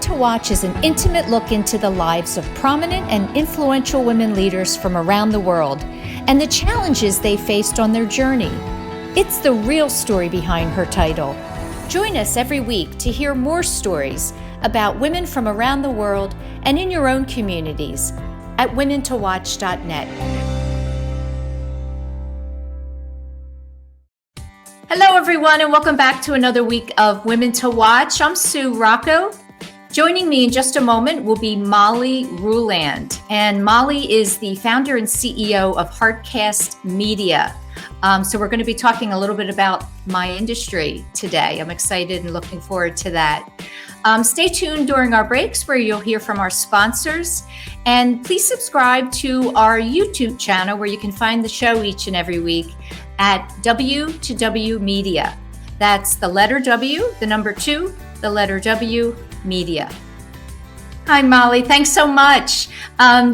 to Watch is an intimate look into the lives of prominent and influential women leaders from around the world and the challenges they faced on their journey. It's the real story behind her title. Join us every week to hear more stories about women from around the world and in your own communities at womentowatch.net. Hello, everyone, and welcome back to another week of Women to Watch. I'm Sue Rocco. Joining me in just a moment will be Molly Ruland. And Molly is the founder and CEO of Heartcast Media. So we're going to be talking a little bit about my industry today. I'm excited and looking forward to that. Stay tuned during our breaks where you'll hear from our sponsors. And please subscribe to our YouTube channel where you can find the show each and every week at W2W Media. That's the letter W, the number 2, the letter W, Media. Hi, Molly. Thanks so much.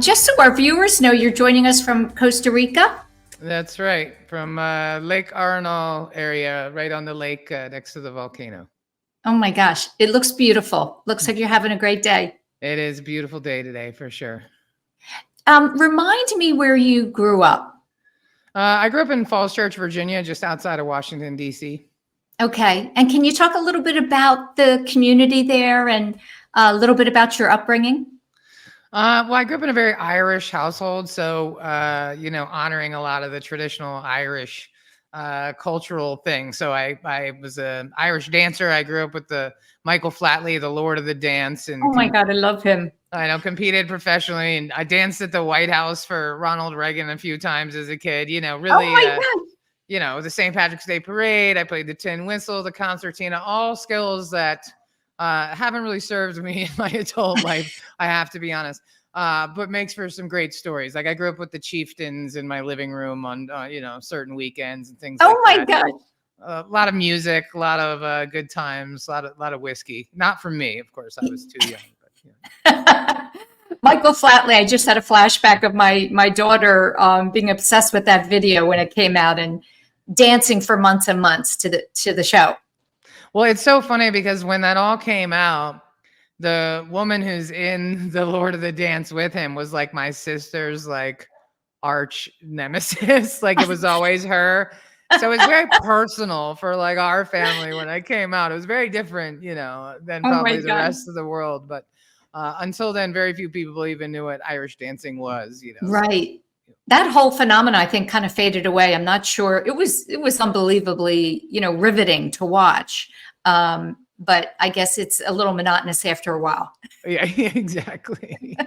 Just so our viewers know, you're joining us from Costa Rica. That's right. From Lake Arenal area, right on the lake next to the volcano. Oh my gosh. It looks beautiful. Looks like you're having a great day. It is a beautiful day today for sure. Remind me where you grew up. I grew up in Falls Church, Virginia, just outside of Washington, D.C. Okay. And can you talk a little bit about the community there and a little bit about your upbringing? Well, I grew up in a very Irish household. So, honoring a lot of the traditional Irish cultural things. So I was an Irish dancer. I grew up with the Michael Flatley, the Lord of the Dance. And oh my God, I love him. I know, competed professionally, and I danced at the White House for Ronald Reagan a few times as a kid, really, oh my God. The St. Patrick's Day Parade. I played the tin whistle, the concertina, all skills that haven't really served me in my adult life, I have to be honest, but makes for some great stories. Like I grew up with the Chieftains in my living room on, certain weekends and things like that. Oh my God. A lot of music, a lot of good times, a lot of whiskey. Not for me, of course. I was too young. Michael Flatley, I just had a flashback of my daughter being obsessed with that video when it came out and dancing for months and months to the show. Well, it's so funny because when that all came out, the woman who's in the Lord of the Dance with him was like my sister's like arch nemesis. Like it was always her. So it's very personal for like our family when it came out. It was very different, than probably the rest of the world. But until then, very few people even knew what Irish dancing was, Right. That whole phenomenon, I think, kind of faded away. I'm not sure. It was unbelievably, riveting to watch. But I guess it's a little monotonous after a while. Yeah, exactly.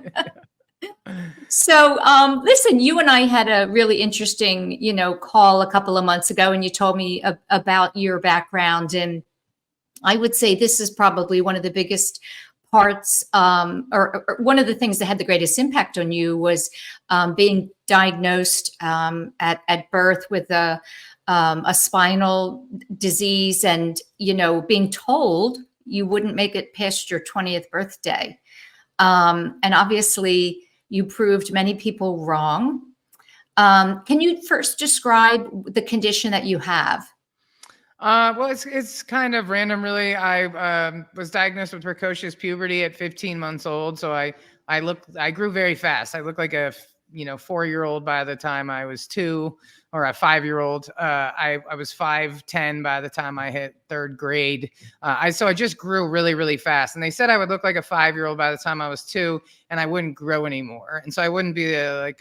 So, listen, you and I had a really interesting, call a couple of months ago, and you told me about your background. And I would say this is probably one of the biggest parts, or one of the things that had the greatest impact on you was being diagnosed at birth with a spinal disease, and being told you wouldn't make it past your 20th birthday, and obviously you proved many people wrong. Can you first describe the condition that you have? Well, it's kind of random, really. I was diagnosed with precocious puberty at 15 months old. So I grew very fast. I looked like a 4-year-old by the time I was 2, or a 5-year-old. I was 5'10" by the time I hit 3rd grade. So I just grew really, really fast. And they said I would look like a 5-year-old by the time I was 2, and I wouldn't grow anymore. And so I wouldn't be a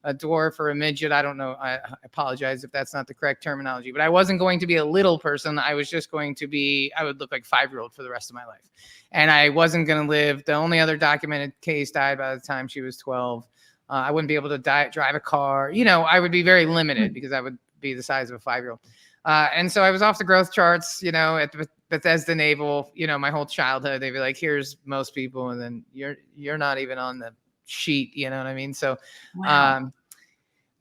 dwarf or a midget. I don't know. I apologize if that's not the correct terminology, but I wasn't going to be a little person. I was just going to be, I would look like 5-year-old for the rest of my life. And I wasn't going to live. The only other documented case died by the time she was 12. I wouldn't be able to drive a car. I would be very limited because I would be the size of a 5-year-old. And so I was off the growth charts, at the Bethesda Naval, my whole childhood. They'd be like, here's most people. And then you're not even on the sheet, you know what I mean? So, Wow.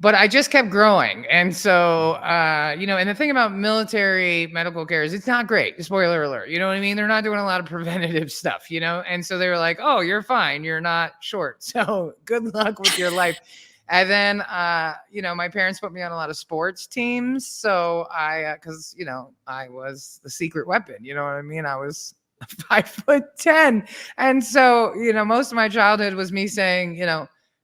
but I just kept growing. And so, and the thing about military medical care is it's not great. Spoiler alert. You know what I mean? They're not doing a lot of preventative stuff, And so they were like, oh, you're fine. You're not short. So good luck with your life. And then, my parents put me on a lot of sports teams. So I was the secret weapon. You know what I mean? I was 5'10". And so, most of my childhood was me saying,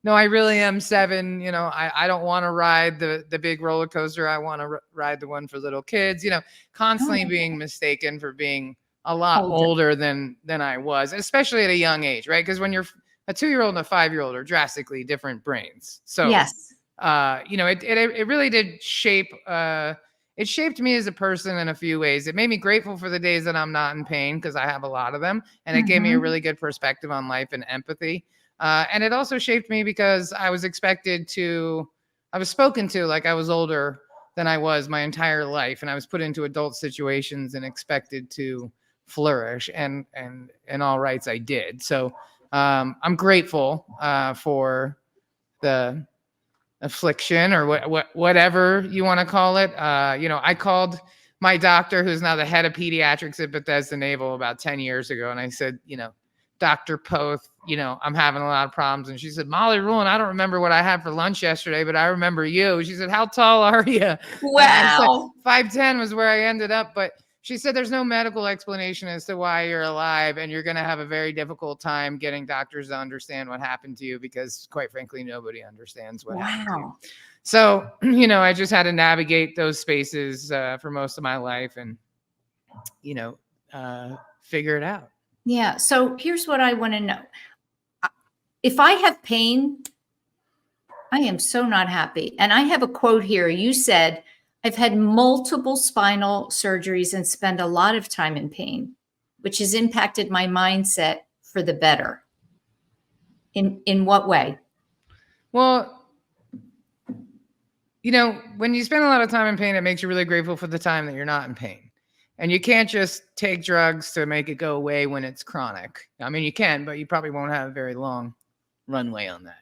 no, I really am 7. I don't want to ride the big roller coaster. I want to ride the one for little kids, constantly Oh, being mistaken for being a lot older. older than I was, especially at a young age, right? Because when you're a 2-year-old and a 5-year-old are drastically different brains. So, Yes. it really did shape, it shaped me as a person in a few ways. It made me grateful for the days that I'm not in pain, because I have a lot of them. And it gave me a Mhm. really good perspective on life and empathy. And it also shaped me because I was spoken to like I was older than I was my entire life. And I was put into adult situations and expected to flourish. And in all rights, I did. So I'm grateful for the affliction, or whatever you want to call it. I called my doctor, who's now the head of pediatrics at Bethesda Naval, about 10 years ago. And I said, Dr. Poth, I'm having a lot of problems. And she said, Molly Ruland, I don't remember what I had for lunch yesterday, but I remember you. She said, how tall are you? And I said, Wow. 5'10" was where I ended up. But she said, there's no medical explanation as to why you're alive, and you're going to have a very difficult time getting doctors to understand what happened to you, because quite frankly, nobody understands what happened to you. Wow. So, I just had to navigate those spaces for most of my life, and, figure it out. Yeah. So here's what I want to know. If I have pain, I am so not happy. And I have a quote here. You said, I've had multiple spinal surgeries and spend a lot of time in pain, which has impacted my mindset for the better. In what way? Well, when you spend a lot of time in pain, it makes you really grateful for the time that you're not in pain. And you can't just take drugs to make it go away when it's chronic. I mean, you can, but you probably won't have a very long runway on that,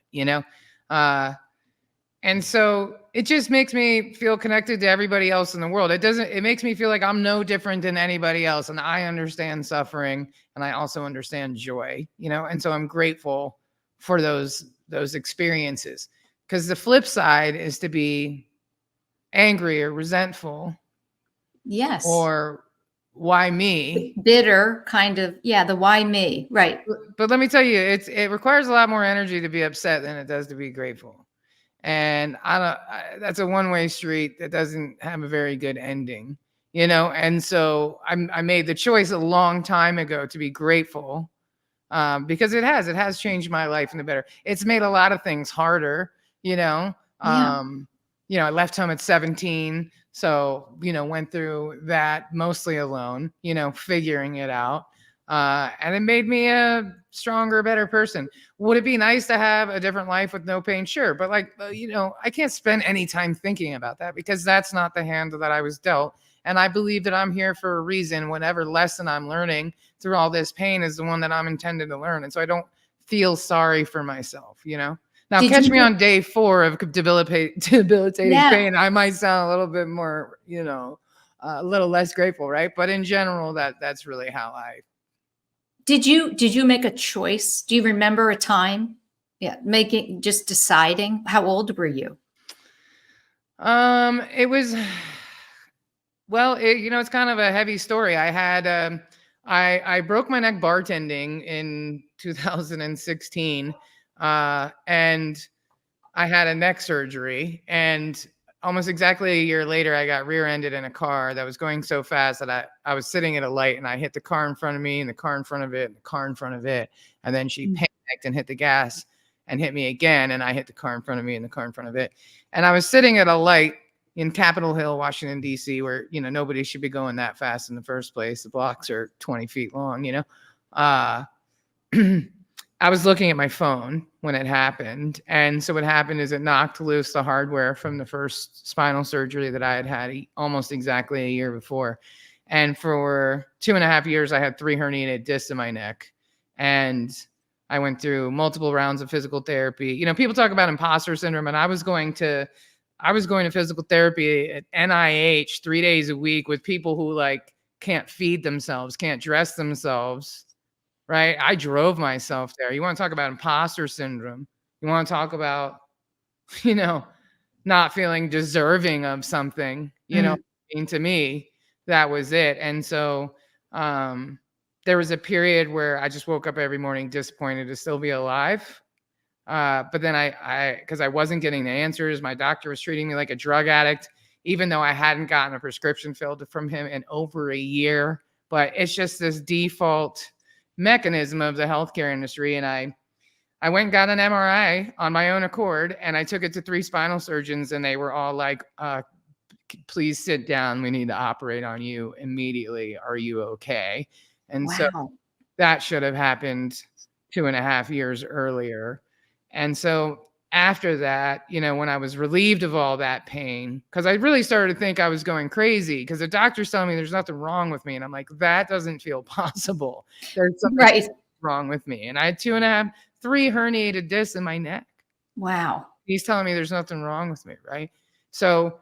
and so it just makes me feel connected to everybody else in the world. It makes me feel like I'm no different than anybody else. And I understand suffering, and I also understand joy, and so I'm grateful for those experiences, because the flip side is to be angry or resentful. Yes. Or why me? Bitter kind of. Yeah. The why me. Right. But let me tell you, it requires a lot more energy to be upset than it does to be grateful. And that's a one-way street that doesn't have a very good ending, And so I made the choice a long time ago to be grateful, because it has changed my life in the better. It's made a lot of things harder, Yeah. I left home at 17. So, went through that mostly alone, figuring it out. And it made me a stronger, better person. Would it be nice to have a different life with no pain? Sure. But I can't spend any time thinking about that, because that's not the hand that I was dealt. And I believe that I'm here for a reason. Whatever lesson I'm learning through all this pain is the one that I'm intended to learn. And so I don't feel sorry for myself, Now, Did catch you me on day 4 of debilitating Yeah. pain. I might sound a little bit more, a little less grateful, right? But in general, that's really how I. Did you make a choice? Do you remember a time? Yeah, just deciding. How old were you? It was, well, it's kind of a heavy story. I had, I broke my neck bartending in 2016, and I had a neck surgery, and almost exactly a year later, I got rear-ended in a car that was going so fast that I was sitting at a light, and I hit the car in front of me, and the car in front of it, and the car in front of it. And then she panicked and hit the gas and hit me again. And I hit the car in front of me and the car in front of it. And I was sitting at a light in Capitol Hill, Washington, D.C., where, nobody should be going that fast in the first place. The blocks are 20 feet long, I was looking at my phone when it happened. And so what happened is it knocked loose the hardware from the first spinal surgery that I had almost exactly a year before. And for 2.5 years, I had 3 herniated discs in my neck. And I went through multiple rounds of physical therapy. People talk about imposter syndrome, and I was going to physical therapy at NIH 3 days a week with people who can't feed themselves, can't dress themselves. Right? I drove myself there. You want to talk about imposter syndrome? You want to talk about, not feeling deserving of something, to me, that was it. And so, there was a period where I just woke up every morning disappointed to still be alive. But then because I wasn't getting the answers, my doctor was treating me like a drug addict, even though I hadn't gotten a prescription filled from him in over a year. But it's just this default mechanism of the healthcare industry. And I went and got an MRI on my own accord, and I took it to 3 spinal surgeons, and they were all like, please sit down. We need to operate on you immediately. Are you okay? And so Wow. that should have happened 2.5 years earlier. And so after that, when I was relieved of all that pain, because I really started to think I was going crazy, because the doctor's telling me there's nothing wrong with me. And I'm like, that doesn't feel possible. There's something Right. wrong with me. And I had 2.5, 3 herniated discs in my neck. Wow. He's telling me there's nothing wrong with me, right? So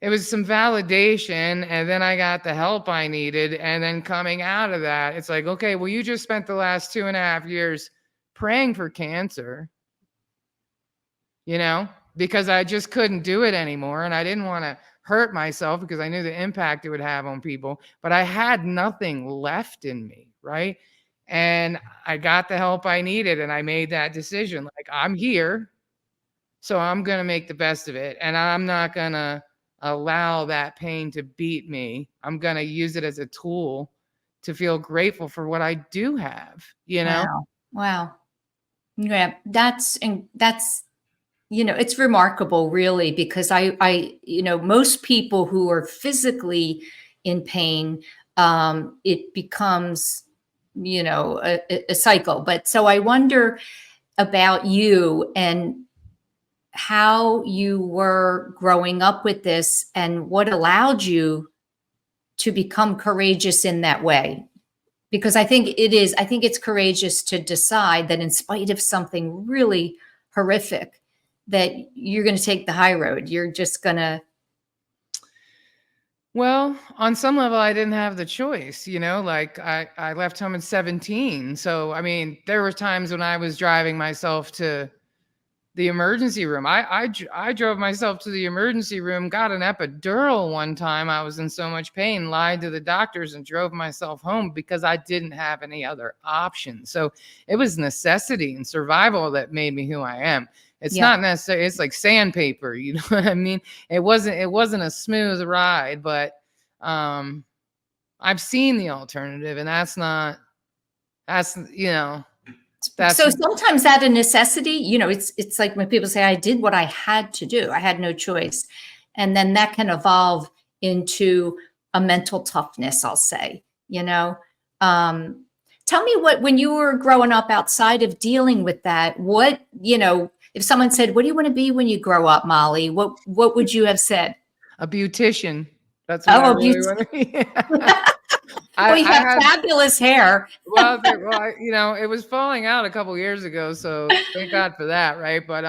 it was some validation, and then I got the help I needed. And then coming out of that, it's like, okay, well, you just spent the last 2.5 years praying for cancer, because I just couldn't do it anymore. And I didn't want to hurt myself because I knew the impact it would have on people, but I had nothing left in me, right? And I got the help I needed, and I made that decision. Like, I'm here, so I'm going to make the best of it. And I'm not going to allow that pain to beat me. I'm going to use it as a tool to feel grateful for what I do have, Wow. Wow. Yeah, that's it's remarkable, really, because most people who are physically in pain, it becomes, a cycle. But so I wonder about you and how you were growing up with this and what allowed you to become courageous in that way. Because I think it's courageous to decide that in spite of something really horrific, that you're going to take the high road. You're just going to. Well, on some level, I didn't have the choice, like I left home at 17. So, I mean, there were times when I was driving myself to the emergency room. I drove myself to the emergency room, got an epidural one time. I was in so much pain, lied to the doctors, and drove myself home because I didn't have any other option. So it was necessity and survival that made me who I am. It's not necessarily, it's like sandpaper, you know what I mean? It wasn't a smooth ride, but I've seen the alternative, and that's so sometimes out of necessity, it's like when people say, I did what I had to do. I had no choice. And then that can evolve into a mental toughness, I'll say, tell me when you were growing up outside of dealing with that, if someone said, what do you want to be when you grow up, Molly? What would you have said? A beautician. That's what I really want to be. Well, you have fabulous hair. Well, it was falling out a couple years ago, so thank God for that, right? But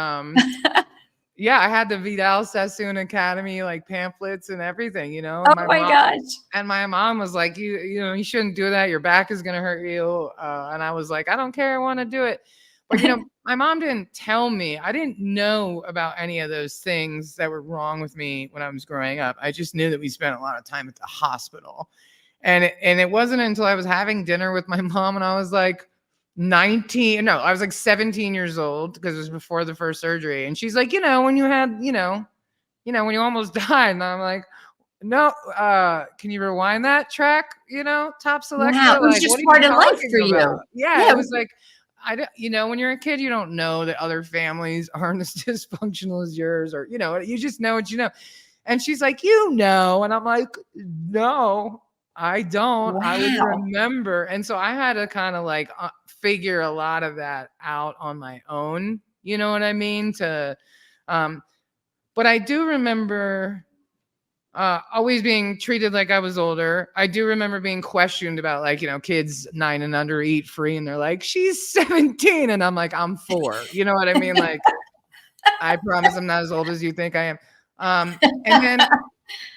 yeah, I had the Vidal Sassoon Academy like pamphlets and everything, Oh my gosh! And my mom was like, you shouldn't do that. Your back is gonna hurt you. And I was like, I don't care. I want to do it. But my mom didn't tell me. I didn't know about any of those things that were wrong with me when I was growing up. I just knew that we spent a lot of time at the hospital. And it wasn't until I was having dinner with my mom and I was like 19. No, I was like 17 years old because it was before the first surgery. And she's like, when you had, when you almost died. And I'm like, no, can you rewind that track? Top selector. Wow, it was just part of life for you. Yeah, it was like, when you're a kid, you don't know that other families aren't as dysfunctional as yours, or, you just know what you know. And she's like, and I'm like, no, I don't. Wow. I would remember. And so I had to kind of like figure a lot of that out on my own. You know what I mean? But I do remember always being treated like I was older. I do remember being questioned about kids 9 and under eat free. And they're like, she's 17. And I'm like, I'm 4. You know what I mean? Like, I promise I'm not as old as you think I am. And then,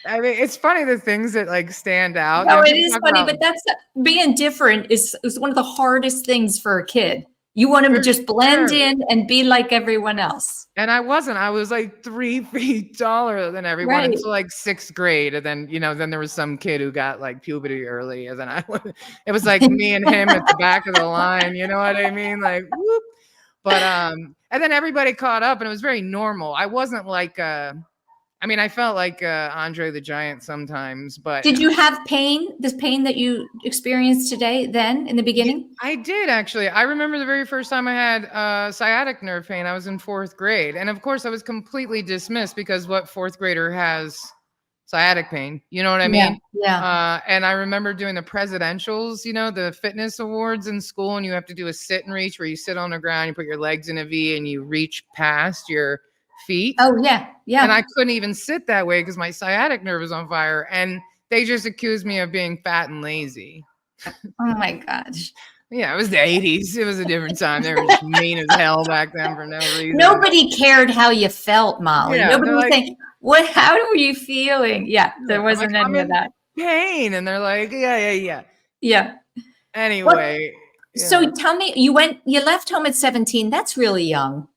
I mean, it's funny the things that like stand out. No, it is funny, but that's being different is one of the hardest things for a kid. You want to For just blend sure. in and be like everyone else. And I wasn't. I was like 3 feet taller than everyone Right. until like sixth grade. And then, then there was some kid who got like puberty early. And then it was like me and him at the back of the line. You know what I mean? Like, whoop. But, and then everybody caught up and it was very normal. I wasn't like, I felt like Andre the Giant sometimes, but Did you have pain, this pain that you experienced today, then in the yeah, beginning? I did actually. I remember the very first time I had sciatic nerve pain. I was in fourth grade, and of course, I was completely dismissed because what fourth grader has sciatic pain? You know what I Yeah. mean? Yeah. And I remember doing the presidentials, the fitness awards in school, and you have to do a sit and reach where you sit on the ground, you put your legs in a V, and you reach past your feet. Oh, yeah. And I Yeah. couldn't even sit that way because my sciatic nerve was on fire, and they just accused me of being fat and lazy. Oh my gosh. Yeah, it was the 80s. It was a different time. They were just mean as hell back then for no reason. Nobody cared how you felt, Molly. Yeah, Nobody they're was like, saying, how were you feeling? Yeah, there I'm like, wasn't I'm any of in that. pain. And they're like, yeah. Yeah. What? Anyway, So tell me, you left home at 17. That's really young.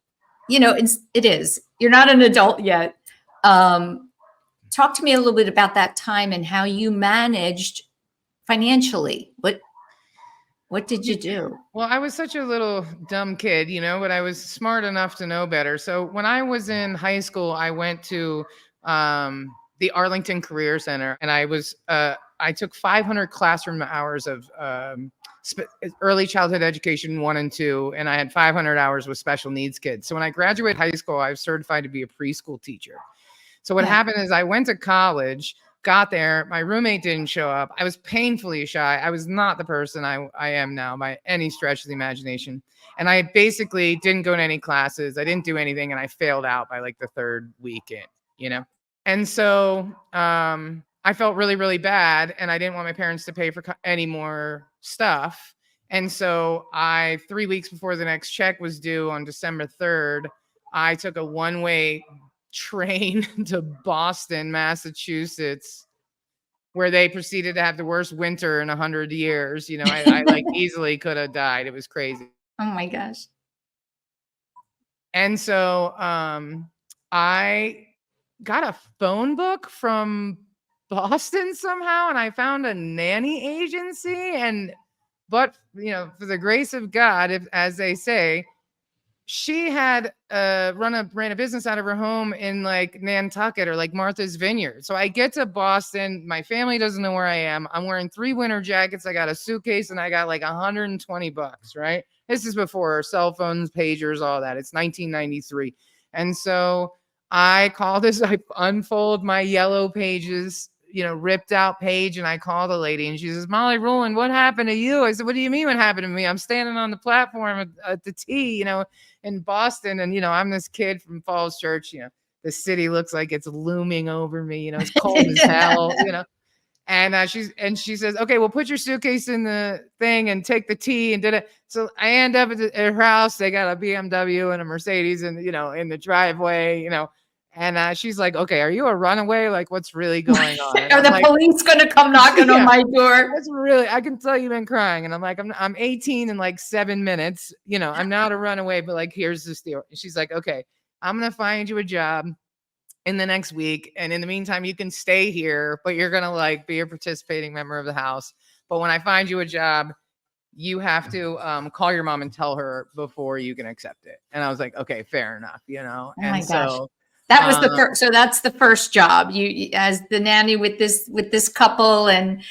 It is. You're not an adult yet. Talk to me a little bit about that time and how you managed financially. What did you do? well, I was such a little dumb kid, but I was smart enough to know better. So when I was in high school, I went to the Arlington Career Center, and I took 500 classroom hours of early childhood education 1 and 2, and I had 500 hours with special needs kids. So when I graduated high school, I was certified to be a preschool teacher. So what happened is I went to college, got there, my roommate didn't show up. I was painfully shy. I was not the person I am now by any stretch of the imagination. And I basically didn't go to any classes. I didn't do anything, and I failed out by like the third weekend. And so I felt really, really bad, and I didn't want my parents to pay for any more stuff. And so 3 weeks before the next check was due on December 3rd, I took a one-way train to Boston, Massachusetts, where they proceeded to have the worst winter in 100 years. I like easily could have died. It was crazy. Oh my gosh. And so I got a phone book from Boston somehow, and I found a nanny agency. But for the grace of God, as they say, she had ran a business out of her home in like Nantucket or like Martha's Vineyard. So I get to Boston. My family doesn't know where I am. I'm wearing 3 winter jackets. I got a suitcase, and I got like $120, right? This is before cell phones, pagers, all that. It's 1993. And so I unfold my yellow pages, ripped out page, and I call the lady, and she says, Molly Ruland, what happened to you? I said, what do you mean what happened to me? I'm standing on the platform at the T, in Boston. And, I'm this kid from Falls Church, the city looks like it's looming over me, it's cold as hell, And she says, okay, well, put your suitcase in the thing and take the T and did it. So I end up at her house. They got a BMW and a Mercedes and, in the driveway, and she's like, okay, are you a runaway? Like, what's really going on? Are the police going to come knocking on my door? That's really, I can tell you've been crying. And I'm like, I'm 18 in like 7 minutes. I'm not a runaway, but like, here's the deal. She's like, okay, I'm going to find you a job in the next week. And in the meantime, you can stay here, but you're going to like be a participating member of the house. But when I find you a job, you have to call your mom and tell her before you can accept it. And I was like, okay, fair enough, Oh my gosh. That was the first. So that's the first job you as the nanny with this couple. And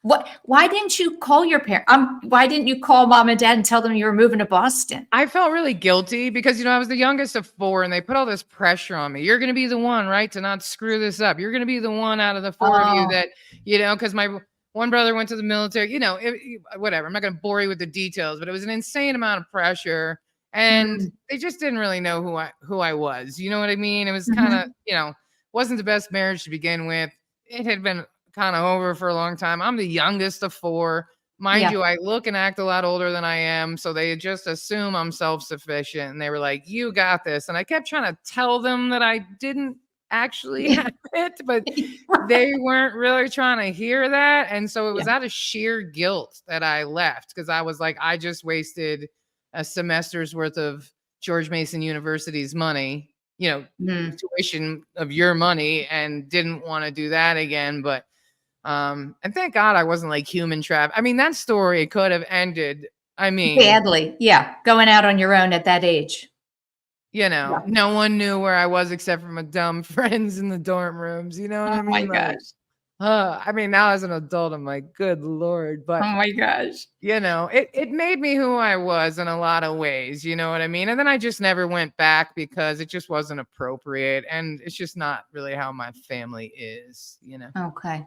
why didn't you call your parents? Why didn't you call mom and dad and tell them you were moving to Boston? I felt really guilty because, I was the youngest of 4, and they put all this pressure on me. You're going to be the one, right, to not screw this up. You're going to be the one out of the 4 of you that, because my one brother went to the military, whatever. I'm not going to bore you with the details, but it was an insane amount of pressure. And they just didn't really know who I was. You know what I mean? It was kind of, wasn't the best marriage to begin with. It had been kind of over for a long time. I'm the youngest of 4. Mind you, I look and act a lot older than I am. So they just assume I'm self-sufficient. And they were like, you got this. And I kept trying to tell them that I didn't actually have it, but they weren't really trying to hear that. And so it was out of sheer guilt that I left, because I was like, I just wasted a semester's worth of George Mason University's money, tuition of your money, and didn't want to do that again. But and thank God I wasn't like human traffic. I mean, that story could have ended. I mean, badly. Yeah. Going out on your own at that age. Yeah. No one knew where I was except for my dumb friends in the dorm rooms. You know what I mean? My gosh. I mean, now as an adult, I'm like, good Lord. But Oh my gosh. it made me who I was in a lot of ways. You know what I mean? And then I just never went back because it just wasn't appropriate. And it's just not really how my family is, Okay.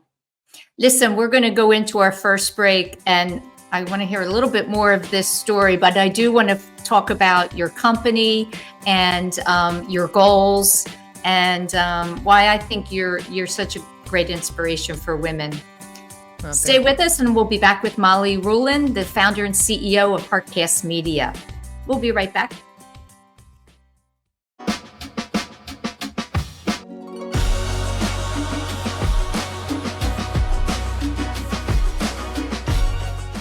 Listen, we're going to go into our first break, and I want to hear a little bit more of this story, but I do want to talk about your company and your goals and why I think you're such a great inspiration for women. Okay. Stay with us, and we'll be back with Molly Ruland, the founder and CEO of Heartcast Media. We'll be right back.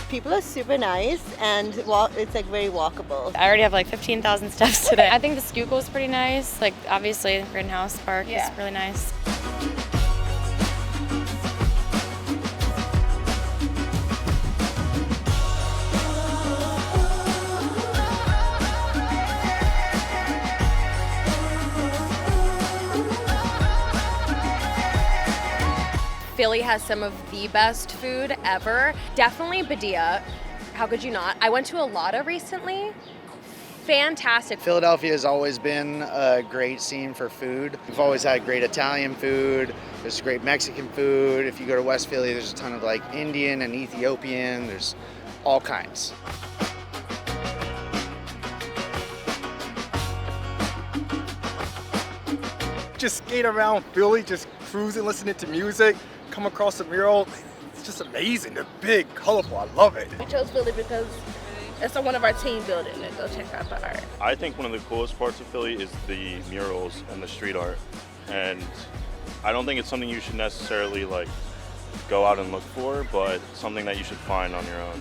People are super nice, and it's like very walkable. I already have like 15,000 steps today. I think the Schuylkill is pretty nice. Like obviously Greenhouse Park is really nice. Philly has some of the best food ever. Definitely Badia. How could you not? I went to a Lotta recently. Fantastic. Philadelphia has always been a great scene for food. We've always had great Italian food. There's great Mexican food. If you go to West Philly, there's a ton of like Indian and Ethiopian. There's all kinds. Just skate around Philly, just cruising, listening to music. Come across a mural, it's just amazing. They're big, colorful, I love it. We chose Philly because it's one of our team building and go check out the art. I think one of the coolest parts of Philly is the murals and the street art. And I don't think it's something you should necessarily like go out and look for, but something that you should find on your own.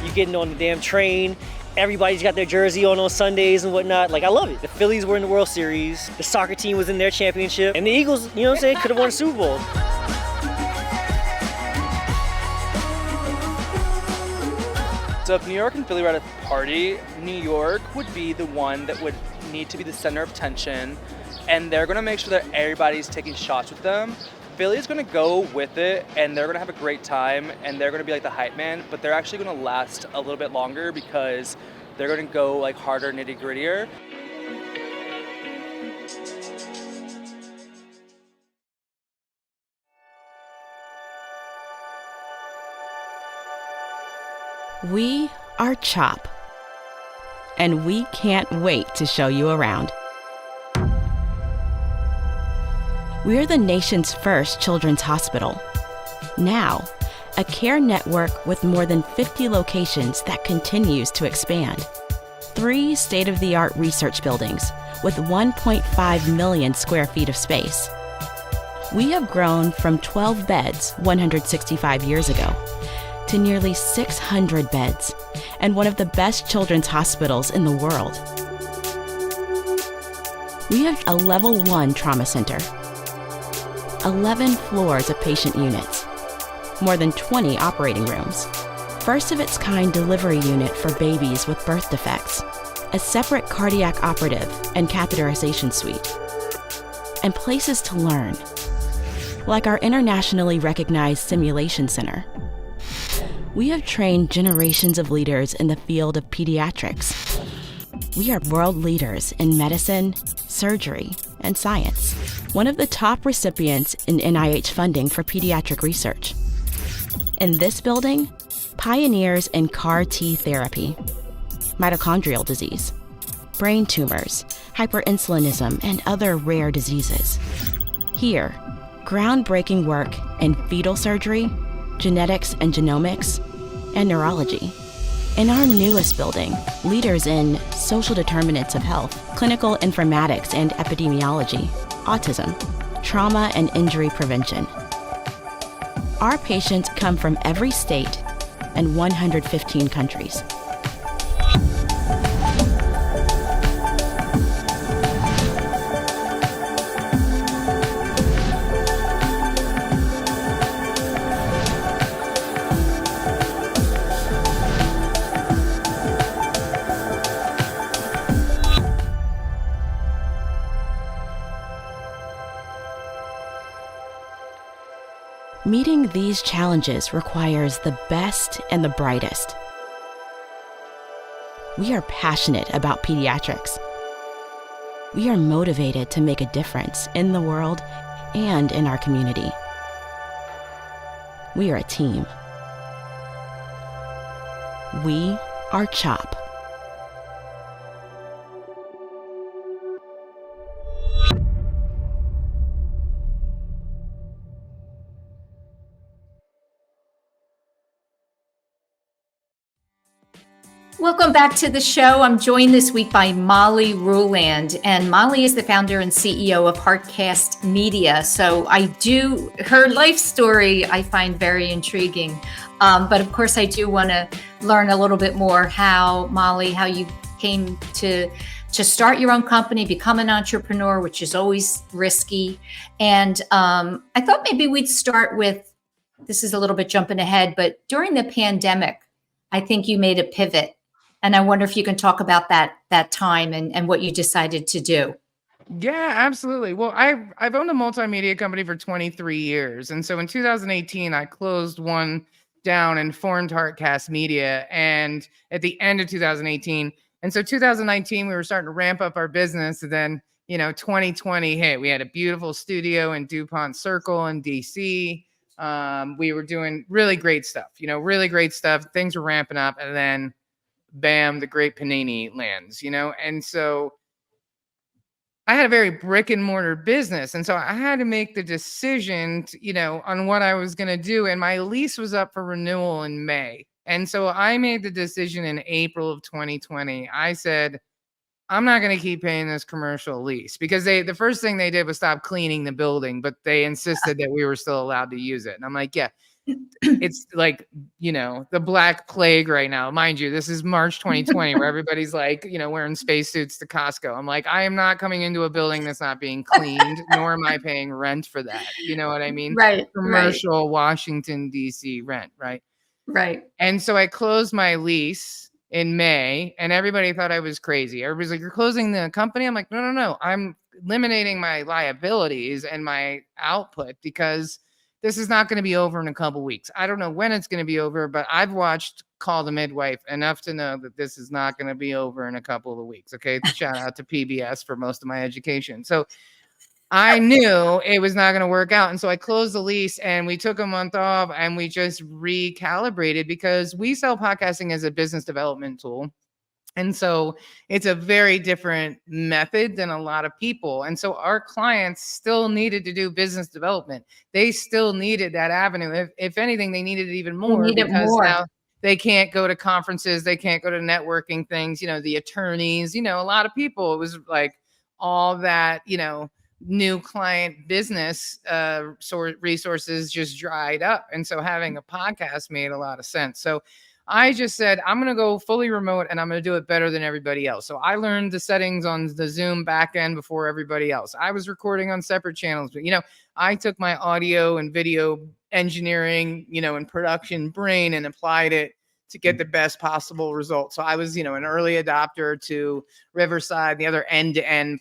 You getting on the damn train, everybody's got their jersey on Sundays and whatnot. Like, I love it. The Phillies were in the World Series. The soccer team was in their championship. And the Eagles, you know what I'm saying, could have won a Super Bowl. So if New York and Philly were at a party, New York would be the one that would need to be the center of attention. And they're going to make sure that everybody's taking shots with them. Philly's going to go with it, and they're going to have a great time, and they're going to be like the hype man, but they're actually going to last a little bit longer because they're going to go like harder, nitty grittier. We are CHOP, and we can't wait to show you around. We're the nation's first children's hospital. Now, a care network with more than 50 locations that continues to expand. 3 state-of-the-art research buildings with 1.5 million square feet of space. We have grown from 12 beds 165 years ago to nearly 600 beds and one of the best children's hospitals in the world. We have a level 1 trauma center, 11 floors of patient units, more than 20 operating rooms, first of its kind delivery unit for babies with birth defects, a separate cardiac operative and catheterization suite, and places to learn, like our internationally recognized simulation center. We have trained generations of leaders in the field of pediatrics. We are world leaders in medicine, surgery, and science. One of the top recipients in NIH funding for pediatric research. In this building, pioneers in CAR T therapy, mitochondrial disease, brain tumors, hyperinsulinism, and other rare diseases. Here, groundbreaking work in fetal surgery, genetics and genomics, and neurology. In our newest building, leaders in social determinants of health, clinical informatics and epidemiology, autism, trauma and injury prevention. Our patients come from every state and 115 countries. Meeting these challenges requires the best and the brightest. We are passionate about pediatrics. We are motivated to make a difference in the world and in our community. We are a team. We are CHOP. Welcome back to the show. I'm joined this week by Molly Ruland, and Molly is the founder and CEO of Heartcast Media. So her life story I find very intriguing. But of course, I do want to learn a little bit more how you came to start your own company, become an entrepreneur, which is always risky. And I thought maybe we'd start with, this is a little bit jumping ahead, but during the pandemic, I think you made a pivot. And I wonder if you can talk about that time and what you decided to do. Yeah, absolutely. Well, I've owned a multimedia company for 23 years. And so in 2018, I closed one down and formed Heartcast Media. And at the end of 2018, and so 2019, we were starting to ramp up our business. And then, 2020 hit. We had a beautiful studio in DuPont Circle in DC. We were doing really great stuff, really great stuff. Things were ramping up. And then bam, the great Panini lands, and so I had a very brick and mortar business. And so I had to make the decision, on what I was going to do. And my lease was up for renewal in May. And so I made the decision in April of 2020. I said, I'm not going to keep paying this commercial lease, because the first thing they did was stop cleaning the building, but they insisted that we were still allowed to use it. And I'm like, yeah. It's like, the Black Plague right now. Mind you, this is March 2020, where everybody's like, wearing spacesuits to Costco. I'm like, I am not coming into a building that's not being cleaned, nor am I paying rent for that. You know what I mean? Right. Commercial Washington, D.C. rent, right? Right. And so I closed my lease in May, and everybody thought I was crazy. Everybody's like, you're closing the company? I'm like, no. I'm eliminating my liabilities and my output, because this is not going to be over in a couple weeks. I don't know when it's going to be over, but I've watched Call the Midwife enough to know that this is not going to be over in a couple of weeks. Okay. Shout out to PBS for most of my education. So I knew it was not going to work out. And so I closed the lease, and we took a month off, and we just recalibrated, because we sell podcasting as a business development tool. And so it's a very different method than a lot of people. And so our clients still needed to do business development. They still needed that avenue. If anything, they needed it even more, because now they can't go to conferences. They can't go to networking things, the attorneys, a lot of people. It was like all that, new client business resources just dried up. And so having a podcast made a lot of sense. So I just said, I'm going to go fully remote, and I'm going to do it better than everybody else. So I learned the settings on the Zoom backend before everybody else. I was recording on separate channels, but, I took my audio and video engineering, and production brain and applied it to get the best possible results. So I was, an early adopter to Riverside, the other end-to-end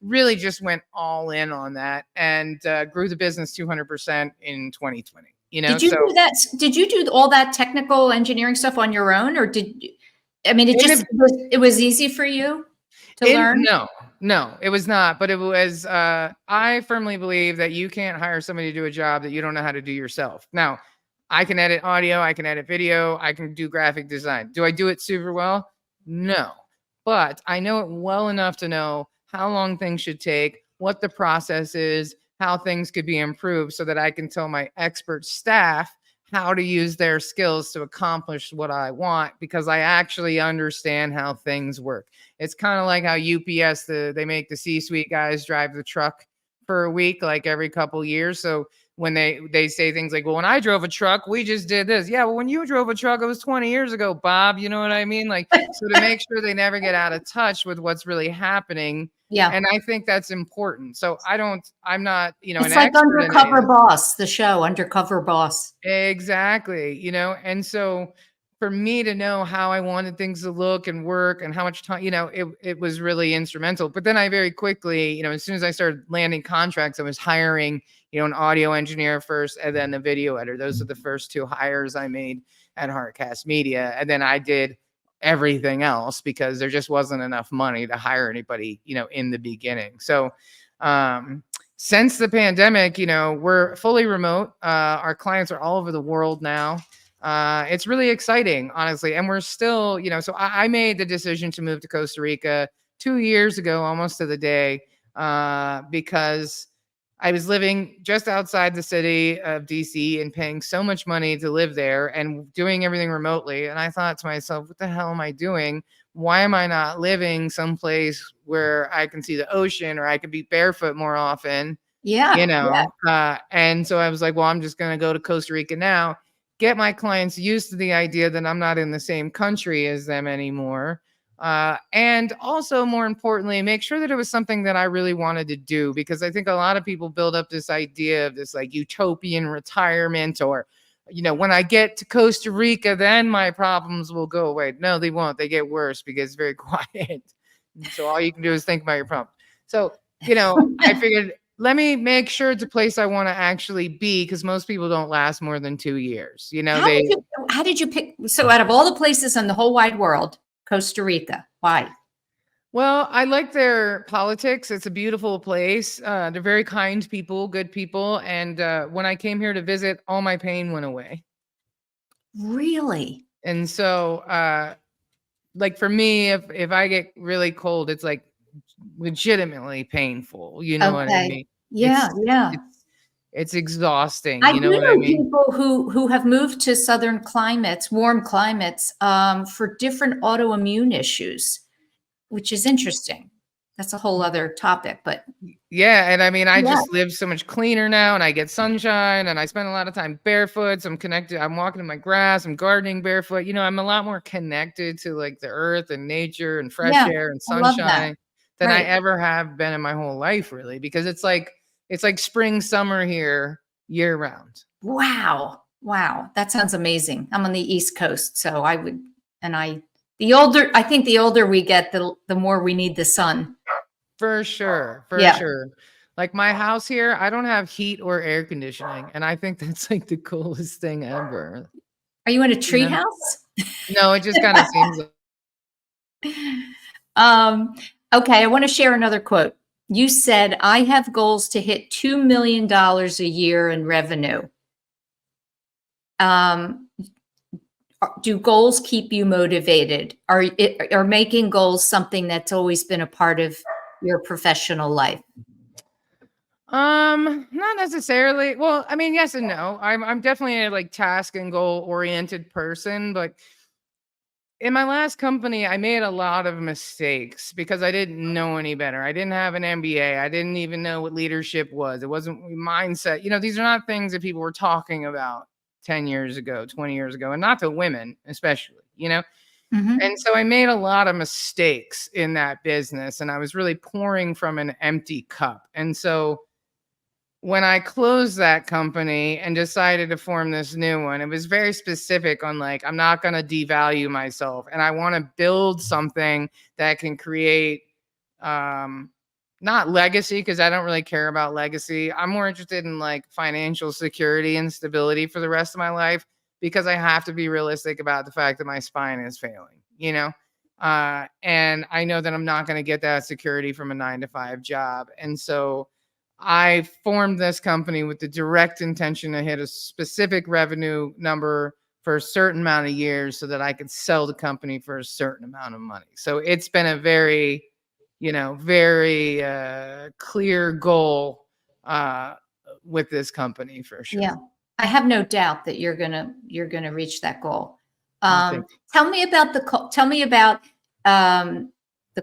really just went all in on that, and grew the business 200% in 2020. Did you do that? Did you do all that technical engineering stuff on your own, or it was easy for you to learn? No, it was not. But it was, I firmly believe that you can't hire somebody to do a job that you don't know how to do yourself. Now, I can edit audio, I can edit video, I can do graphic design. Do I do it super well? No, but I know it well enough to know how long things should take, what the process is, how things could be improved, so that I can tell my expert staff how to use their skills to accomplish what I want, because I actually understand how things work. It's kind of like how UPS, they make the C-suite guys drive the truck for a week, like every couple years. So when they say things like, well, when I drove a truck, we just did this. Yeah, well, when you drove a truck, it was 20 years ago, Bob. You know what I mean? Like, so to make sure they never get out of touch with what's really happening. Yeah. And I think that's important. So I'm not, It's an like expert in Undercover it. Boss, the show Undercover Boss. Exactly. And so for me to know how I wanted things to look and work and how much time, it was really instrumental. But then I very quickly, as soon as I started landing contracts, I was hiring, an audio engineer first and then a video editor. Those are the first two hires I made at Heartcast Media. And then I did everything else because there just wasn't enough money to hire anybody, in the beginning. So, since the pandemic, we're fully remote. Our clients are all over the world now. It's really exciting, honestly. And we're still, so I made the decision to move to Costa Rica 2 years ago, almost to the day, because I was living just outside the city of DC and paying so much money to live there and doing everything remotely. And I thought to myself, what the hell am I doing? Why am I not living someplace where I can see the ocean or I can be barefoot more often? Yeah. And so I was like, well, I'm just going to go to Costa Rica now, get my clients used to the idea that I'm not in the same country as them anymore. And also, more importantly, make sure that it was something that I really wanted to do, because I think a lot of people build up this idea of this like utopian retirement or, when I get to Costa Rica, then my problems will go away. No, they won't. They get worse because it's very quiet. So all you can do is think about your problem. So, I figured, let me make sure it's a place I want to actually be, because most people don't last more than 2 years. How did you pick? So out of all the places in the whole wide world, Costa Rica, why? Well, I like their politics. It's a beautiful place. They're very kind people, good people. And when I came here to visit, all my pain went away. Really? And so, like for me, if I get really cold, it's like legitimately painful. You know what I mean? Yeah, yeah. It's exhausting. I You know do what know I mean? people who have moved to southern climates, warm climates, for different autoimmune issues, which is interesting. That's a whole other topic, but Yeah, and I mean, I Yeah. just live so much cleaner now, and I get sunshine, and I spend a lot of time barefoot. So I'm connected. I'm walking in my grass. I'm gardening barefoot. I'm a lot more connected to like the earth and nature and fresh Yeah, air and I love that. sunshine than I Right. ever have been in my whole life, really, because it's like spring, summer here year round. Wow. Wow. That sounds amazing. I'm on the East Coast, so I think the older we get, the more we need the sun. For sure, for Yeah. sure. Like my house here, I don't have heat or air conditioning, and I think that's like the coolest thing ever. Are you in a You tree know? house? No, it just kind of seems like. Okay, I want to share another quote. You said, I have goals to hit $2 million a year in revenue. Do goals keep you motivated? Are making goals something that's always been a part of your professional life? Not necessarily. Well, I mean, yes and no. I'm definitely a like task and goal oriented person, but in my last company, I made a lot of mistakes because I didn't know any better. I didn't have an MBA. I didn't even know what leadership was. It wasn't mindset. These are not things that people were talking about 10 years ago, 20 years ago, and not to women, especially. And so I made a lot of mistakes in that business, and I was really pouring from an empty cup. And so when I closed that company and decided to form this new one, it was very specific on like, I'm not going to devalue myself, and I want to build something that can create, not legacy, because I don't really care about legacy. I'm more interested in like financial security and stability for the rest of my life, because I have to be realistic about the fact that my spine is failing, and I know that I'm not going to get that security from a 9-to-5 job. And so I formed this company with the direct intention to hit a specific revenue number for a certain amount of years so that I could sell the company for a certain amount of money. So it's been a very, very clear goal with this company for sure. Yeah, I have no doubt that you're gonna reach that goal. Thank you. Tell me about the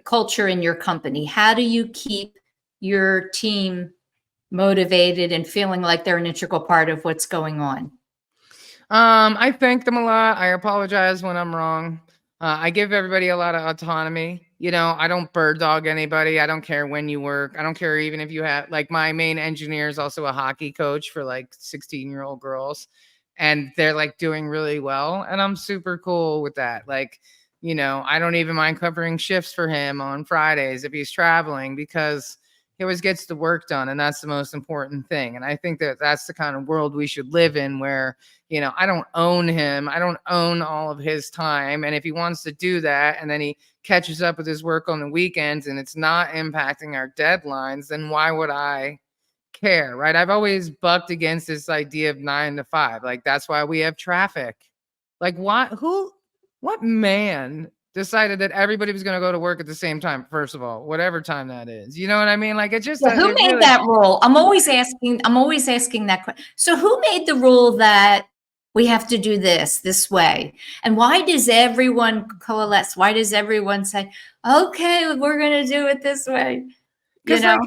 culture in your company. How do you keep your team motivated and feeling like they're an integral part of what's going on? I thank them a lot. I apologize when I'm wrong. I give everybody a lot of autonomy. I don't bird dog anybody. I don't care when you work. I don't care even if you have, like, my main engineer is also a hockey coach for like 16-year-old girls, and they're like doing really well. And I'm super cool with that. Like, I don't even mind covering shifts for him on Fridays if he's traveling, because he always gets the work done. And that's the most important thing. And I think that that's the kind of world we should live in, where I don't own him. I don't own all of his time. And if he wants to do that and then he catches up with his work on the weekends and it's not impacting our deadlines, then why would I care, right? I've always bucked against this idea of 9 to 5. Like, that's why we have traffic. Like, what man decided that everybody was going to go to work at the same time? First of all, whatever time that is, you know what I mean? Like, it just, Yeah, who made that rule? I'm always asking that question. So who made the rule that we have to do this way? And why does everyone coalesce? Why does everyone say, okay, we're going to do it this way? Because, like,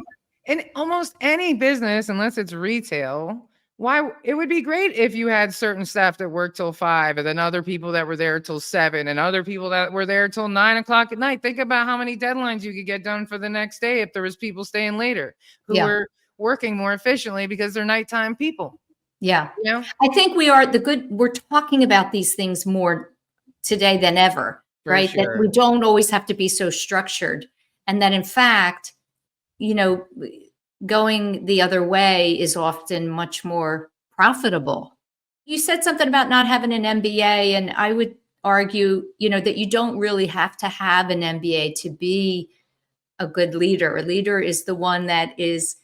in almost any business, unless it's retail, why it would be great if you had certain staff that worked till 5, and then other people that were there till 7, and other people that were there till 9 o'clock at night. Think about how many deadlines you could get done for the next day if there was people staying later who were working more efficiently because they're nighttime people. Yeah. I think we're talking about these things more today than ever, right? Sure. That we don't always have to be so structured. And that, in fact, going the other way is often much more profitable. You said something about not having an MBA, and I would argue, that you don't really have to have an MBA to be a good leader. A leader is the one that is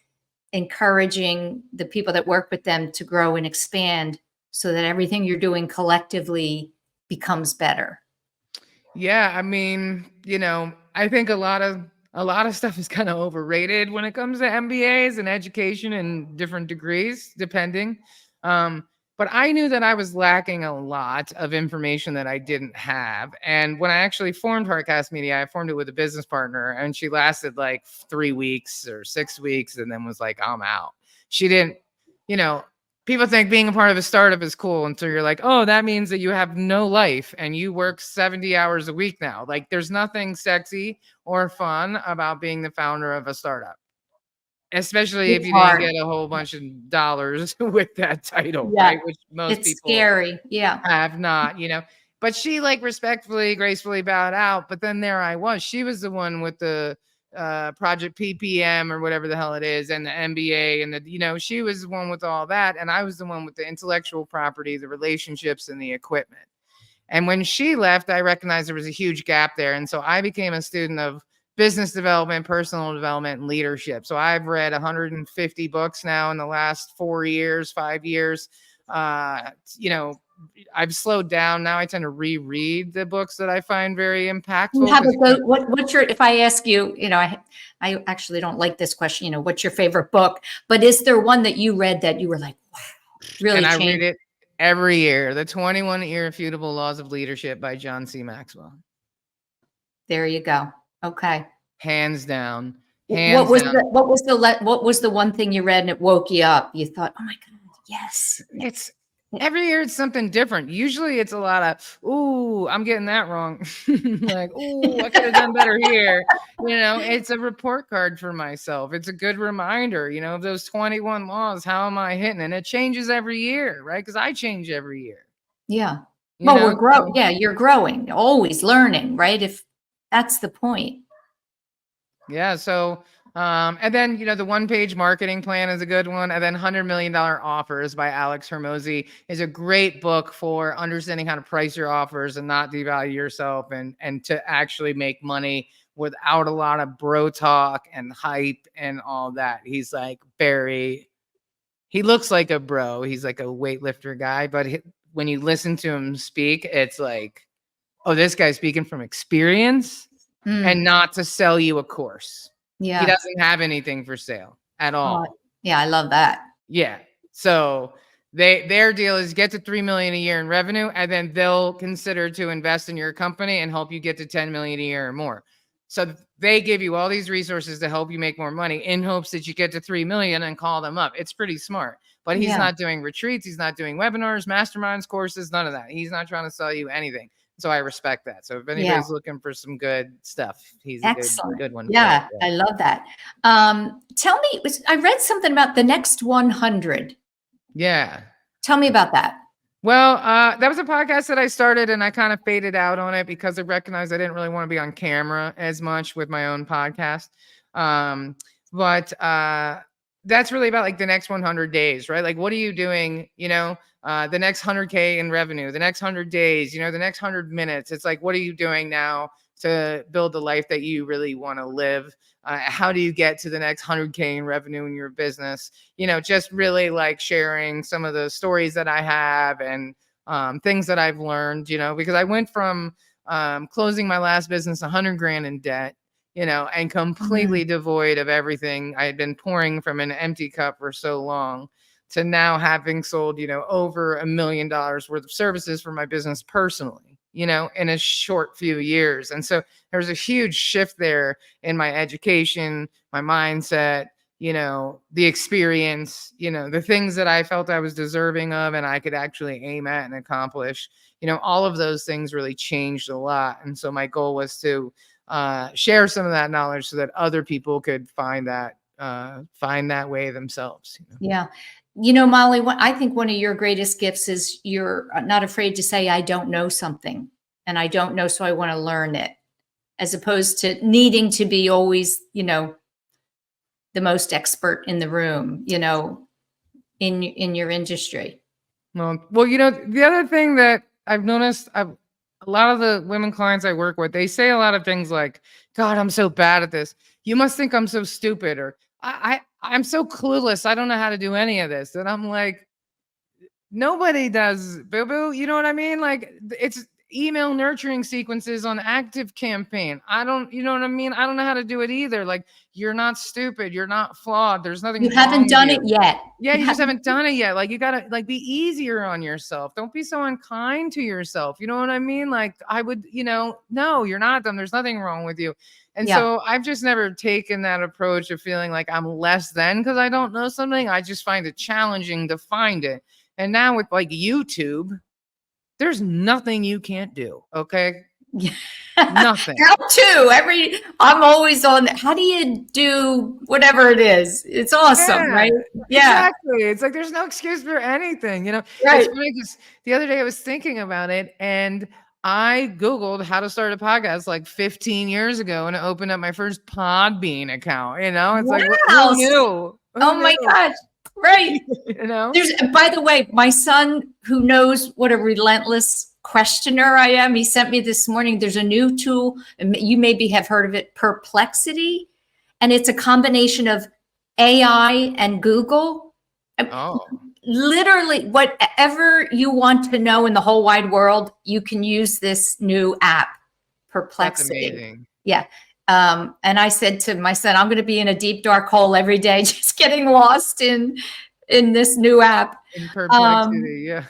encouraging the people that work with them to grow and expand, so that everything you're doing collectively becomes better. Yeah, I mean, I think a lot of stuff is kind of overrated when it comes to MBAs and education and different degrees, depending. But I knew that I was lacking a lot of information that I didn't have. And when I actually formed Heartcast Media, I formed it with a business partner, and she lasted like 3 weeks or 6 weeks and then was like, I'm out. She didn't, people think being a part of a startup is cool until you're like, oh, that means that you have no life and you work 70 hours a week now. Like, there's nothing sexy or fun about being the founder of a startup, especially if you didn't get a whole bunch of dollars with that title, right? Which most people scary. have not, But she, like, respectfully, gracefully bowed out. But then there I was. She was the one with the project PPM or whatever the hell it is, and the MBA, and she was the one with all that, and I was the one with the intellectual property, the relationships, and the equipment. And when she left, I recognized there was a huge gap there, and so I became a student of business development, personal development, and leadership. So I've read 150 books now in the last 5 years. I've slowed down now. I tend to reread the books that I find very impactful. If I ask you, I actually don't like this question, what's your favorite book? But is there one that you read that you were like, wow, really changed? And I read it every year. The 21 Irrefutable Laws of Leadership by John C. Maxwell. There you go. Okay. Hands down. What was the one thing you read and it woke you up? You thought, oh my God, yes. It's every year it's something different. Usually it's a lot of, ooh, I'm getting that wrong. Like, ooh, I could have done better here. It's a report card for myself. It's a good reminder, of those 21 laws. How am I hitting? And it changes every year, right? Because I change every year. Yeah. We're growing. Yeah, you're growing, always learning, right? If that's the point. Yeah. So, and then, the one-page marketing plan is a good one. And then $100 Million Offers by Alex Hormozi is a great book for understanding how to price your offers and not devalue yourself, and to actually make money without a lot of bro talk and hype and all that. He's like he looks like a bro. He's like a weightlifter guy, but when you listen to him speak, it's like, oh, this guy's speaking from experience and not to sell you a course. Yeah. He doesn't have anything for sale at all. Yeah, I love that. Yeah. So their deal is get to $3 million a year in revenue, and then they'll consider to invest in your company and help you get to $10 million a year or more. So they give you all these resources to help you make more money in hopes that you get to 3 million and call them up. It's pretty smart. But he's not doing retreats. He's not doing webinars, masterminds, courses, none of that. He's not trying to sell you anything. So I respect that. So if anybody's looking for some good stuff, he's a good one. Yeah, I love that. Tell me, I read something about the next 100. Yeah. Tell me about that. Well, that was a podcast that I started and I kind of faded out on it because I recognized I didn't really want to be on camera as much with my own podcast. But that's really about like the next 100 days, right? Like, what are you doing, the next 100K in revenue, the next 100 days, the next 100 minutes. It's like, what are you doing now to build the life that you really want to live? How do you get to the next 100K in revenue in your business? Just really like sharing some of the stories that I have and things that I've learned, because I went from closing my last business 100 grand in debt, and completely devoid of everything I had been pouring from an empty cup for so long, to now having sold, over $1 million worth of services for my business personally, in a short few years. And so there was a huge shift there in my education, my mindset, the experience, the things that I felt I was deserving of and I could actually aim at and accomplish. All of those things really changed a lot. And so my goal was to share some of that knowledge so that other people could find that way themselves. Yeah. Molly, I think one of your greatest gifts is you're not afraid to say, I don't know something and I don't know, so I want to learn it, as opposed to needing to be always, the most expert in the room, in your industry. Well, the other thing that I've noticed, a lot of the women clients I work with, they say a lot of things like, God, I'm so bad at this. You must think I'm so stupid, or I'm so clueless. I don't know how to do any of this. And I'm like, nobody does, boo-boo. You know what I mean? Like, it's email nurturing sequences on active campaign. You know what I mean? I don't know how to do it either. Like, you're not stupid. You're not flawed. There's nothing You wrong haven't done with it you. yet. Yeah, you just haven't done it yet. Like, you gotta be easier on yourself. Don't be so unkind to yourself. You know what I mean? Like, I would, no, you're not dumb. There's nothing wrong with you. And so I've just never taken that approach of feeling like I'm less than because I don't know something. I just find it challenging to find it. And now with like YouTube, there's nothing you can't do. Okay. Nothing. How to? I'm always on. How do you do whatever it is? It's awesome, right? Yeah. Exactly. It's like there's no excuse for anything, Right. It's funny because the other day I was thinking about it and I Googled how to start a podcast like 15 years ago and I opened up my first Podbean account, It's like, who knew? My gosh. Right. There's, by the way, my son, who knows what a relentless questioner I am, he sent me this morning. There's a new tool, and you maybe have heard of it, Perplexity. And it's a combination of AI and Google. Oh. Literally, whatever you want to know in the whole wide world, you can use this new app, Perplexity. That's amazing. Yeah. And I said to my son, I'm going to be in a deep, dark hole every day, just getting lost in this new app. In Perplexity, yeah.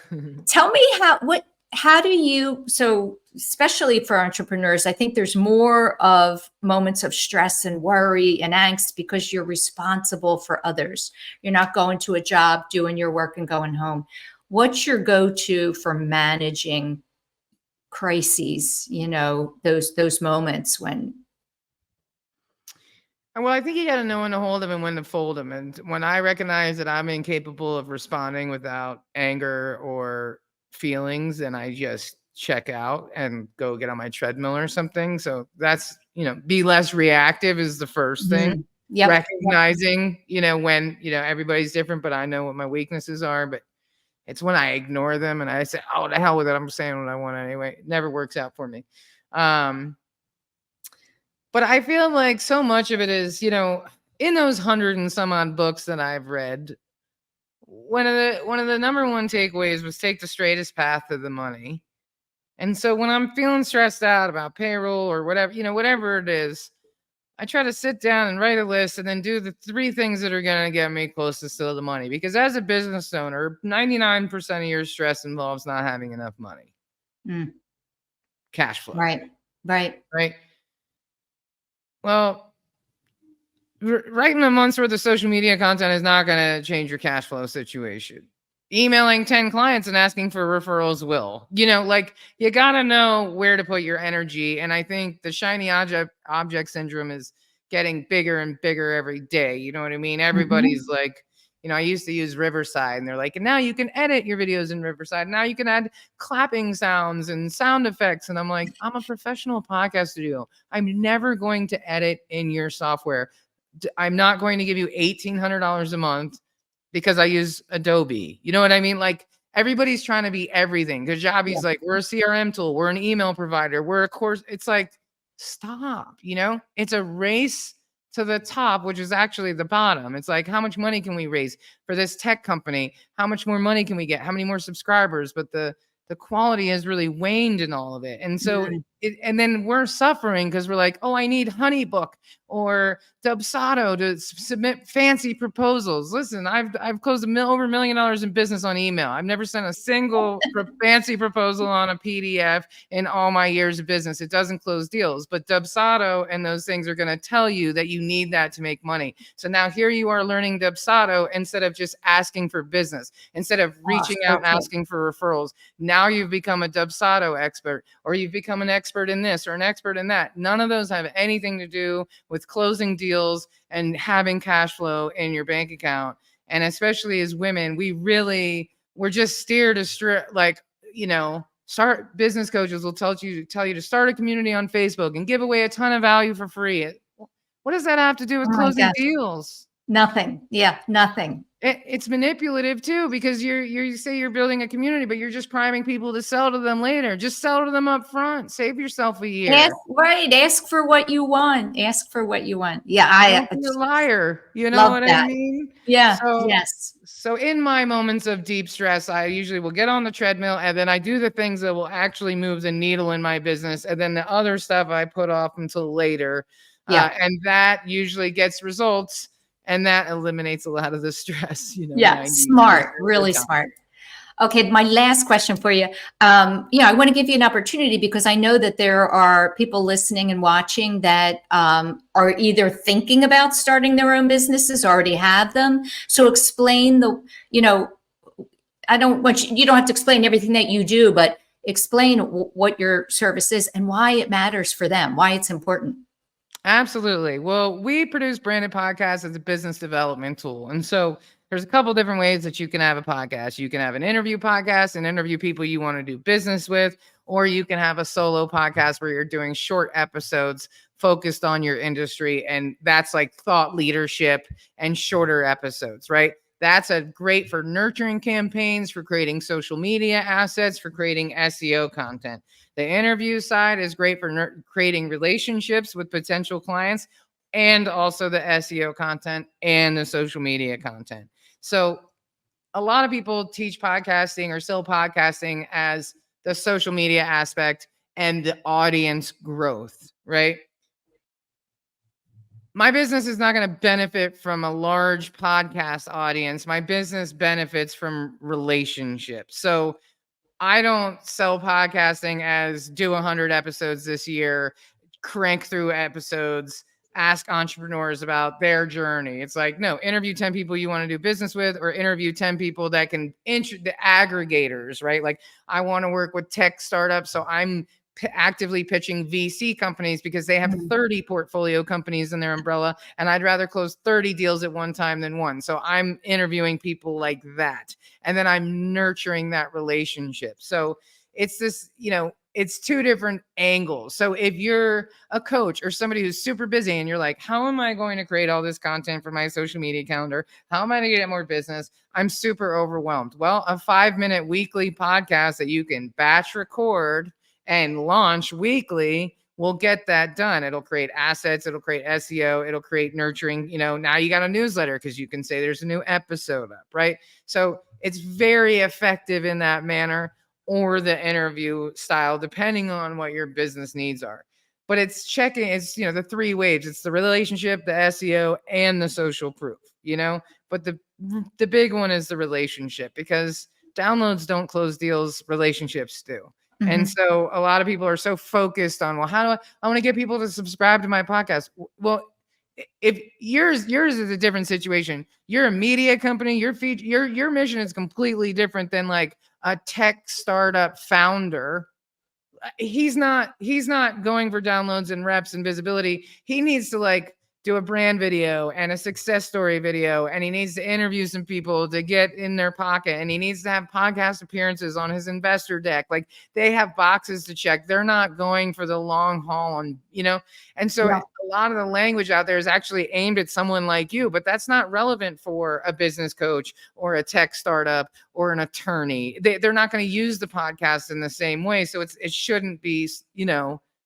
Tell me how do you, so especially for entrepreneurs, I think there's more of moments of stress and worry and angst because you're responsible for others. You're not going to a job, doing your work and going home. What's your go-to for managing crises, those moments when? Well, I think you got to know when to hold them and when to fold them. And when I recognize that I'm incapable of responding without anger or feelings, then I just check out and go get on my treadmill or something. So that's, be less reactive is the first thing. Yep. Recognizing, when, everybody's different, but I know what my weaknesses are. But it's when I ignore them and I say, oh, the hell with it. I'm saying what I want anyway. It never works out for me. But I feel like so much of it is, in those 100 and some odd books that I've read, one of the number one takeaways was take the straightest path to the money. And so when I'm feeling stressed out about payroll or whatever, whatever it is, I try to sit down and write a list and then do the 3 things that are going to get me closest to the money. Because as a business owner, 99% of your stress involves not having enough money. Cash flow. Right. Well, writing a month's worth of social media content is not going to change your cash flow situation. Emailing 10 clients and asking for referrals will. Like, you got to know where to put your energy. And I think the shiny object syndrome is getting bigger and bigger every day. You know what I mean? Everybody's like, I used to use Riverside, and they're like, and now you can edit your videos in Riverside. Now you can add clapping sounds and sound effects. And I'm like, I'm a professional podcast studio. I'm never going to edit in your software. I'm not going to give you $1,800 a month because I use Adobe. You know what I mean? Like, everybody's trying to be everything. Kajabi's like, we're a CRM tool, we're an email provider, we're a course. It's like, stop, it's a race to the top, which is actually the bottom. It's like, how much money can we raise for this tech company? How much more money can we get? How many more subscribers? But the quality has really waned in all of it. And so and then we're suffering because we're like, oh, I need Honeybook or Dubsado to submit fancy proposals. Listen, I've closed over $1 million in business on email. I've never sent a single fancy proposal on a PDF in all my years of business. It doesn't close deals, but Dubsado and those things are going to tell you that you need that to make money. So now here you are learning Dubsado instead of just asking for business, instead of reaching out and asking for referrals. Now you've become a Dubsado expert, or you've become an expert in this or an expert in that. None of those have anything to do with closing deals and having cash flow in your bank account. And especially as women, we're just steered to start. Business coaches will tell you to start a community on Facebook and give away a ton of value for free. What does that have to do with closing deals? Nothing. Yeah, nothing. It's manipulative too, because you say you're building a community, but you're just priming people to sell to them later. Just sell to them up front. Save yourself a year. Ask for what you want. Ask for what you want. Yeah, Don't be a liar. You know what I mean? Yeah. So in my moments of deep stress, I usually will get on the treadmill, and then I do the things that will actually move the needle in my business, and then the other stuff I put off until later. And that usually gets results. And that eliminates a lot of the stress, Smart, really smart. Okay, my last question for you. I want to give you an opportunity because I know that there are people listening and watching that are either thinking about starting their own businesses, already have them. So explain I don't want you don't have to explain everything that you do, but explain what your service is and why it matters for them, why it's important. Absolutely. Well, we produce branded podcasts as a business development tool. And so there's a couple different ways that you can have a podcast. You can have an interview podcast and interview people you want to do business with, or you can have a solo podcast where you're doing short episodes focused on your industry. And that's like thought leadership and shorter episodes, right? That's great for nurturing campaigns, for creating social media assets, for creating SEO content. The interview side is great for creating relationships with potential clients, and also the SEO content and the social media content. So a lot of people teach podcasting or sell podcasting as the social media aspect and the audience growth, right? My business is not going to benefit from a large podcast audience. My business benefits from relationships. So I don't sell podcasting as do 100 episodes this year, crank through episodes, ask entrepreneurs about their journey. It's like, no, interview 10 people you want to do business with, or interview 10 people that can the aggregators, right? Like, I want to work with tech startups. So I'm actively pitching VC companies because they have 30 portfolio companies in their umbrella, and I'd rather close 30 deals at one time than one. So I'm interviewing people like that, and then I'm nurturing that relationship. So it's this, it's two different angles. So if you're a coach or somebody who's super busy and you're like, how am I going to create all this content for my social media calendar? How am I going to get more business? I'm super overwhelmed. Well, a 5-minute weekly podcast that you can batch record and launch weekly will get that done. It'll create assets. It'll create SEO. It'll create nurturing. Now you got a newsletter because you can say there's a new episode up, right? So it's very effective in that manner, or the interview style, depending on what your business needs are. But it's the 3 waves. It's the relationship, the SEO, and the social proof, But the big one is the relationship, because downloads don't close deals, relationships do. Mhm. And so a lot of people are so focused on, well, how do I want to get people to subscribe to my podcast? Well, if yours is a different situation. You're a media company, your mission is completely different than like a tech startup founder. He's not going for downloads and reps and visibility. He needs to like do a brand video and a success story video, and he needs to interview some people to get in their pocket, and he needs to have podcast appearances on his investor deck. Like, they have boxes to check. They're not going for the long haul, and and so Yeah. a lot of the language out there is actually aimed at someone like you, but that's not relevant for a business coach or a tech startup or an attorney. They're not going to use the podcast in the same way, so it shouldn't be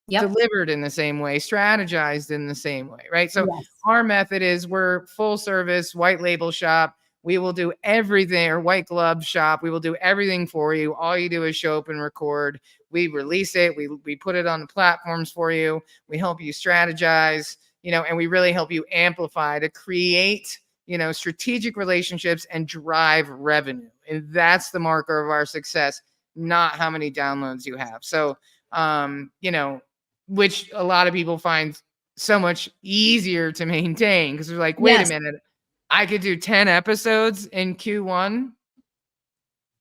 Yep. delivered in the same way, strategized in the same way, right? So Yes. our method is we're full service, white label shop. We will do everything, or white glove shop. We will do everything for you. All you do is show up and record. We release it. We put it on the platforms for you. We help you strategize, and we really help you amplify to create, strategic relationships and drive revenue. And that's the marker of our success, not how many downloads you have. So, which a lot of people find so much easier to maintain, because they're like, wait Yes. a minute, I could do 10 episodes in Q1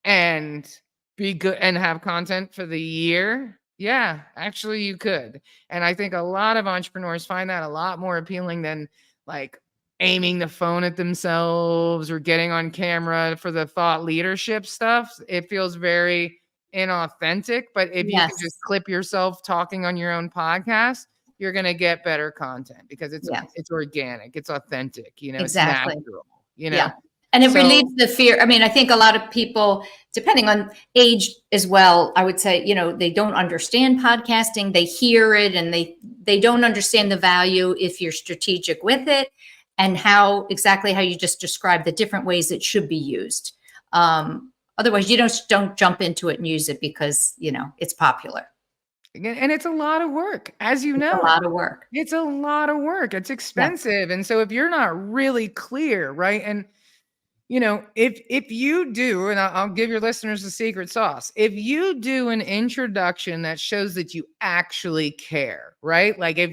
and be good and have content for the year. Yeah, actually you could. And I think a lot of entrepreneurs find that a lot more appealing than like aiming the phone at themselves or getting on camera for the thought leadership stuff. It feels very inauthentic, but if you can Yes. just clip yourself talking on your own podcast, you're going to get better content because it's Yeah. it's organic, it's authentic, it's Exactly. natural, Yeah. And it So- relieves the fear. I mean, I think a lot of people, depending on age as well, I would say, they don't understand podcasting. They hear it and they don't understand the value if you're strategic with it, and exactly how you just described the different ways it should be used. Otherwise, you don't jump into it and use it because, it's popular. And it's a lot of work, as you know. A lot of work. It's a lot of work. It's expensive. And so if you're not really clear, right? And if you do, and I'll give your listeners the secret sauce, if you do an introduction that shows that you actually care, right? Like I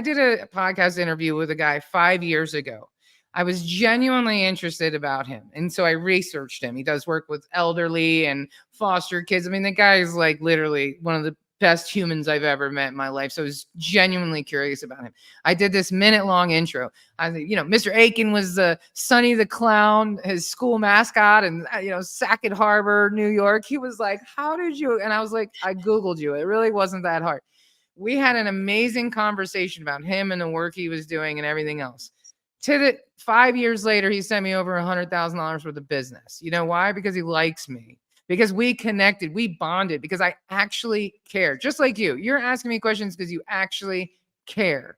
did a podcast interview with a guy 5 years ago. I was genuinely interested about him. And so I researched him. He does work with elderly and foster kids. I mean, the guy is like literally one of the best humans I've ever met in my life. So I was genuinely curious about him. I did this minute-long intro. Mr. Aiken was Sonny the Clown, his school mascot, and Sackett Harbor, New York. He was like, "How did you?" And I was like, "I Googled you. It really wasn't that hard." We had an amazing conversation about him and the work he was doing and everything else. 5 years later, he sent me over $100,000 worth of business. You know why? Because he likes me. Because we connected, we bonded, because I actually care. Just like you. You're asking me questions because you actually care,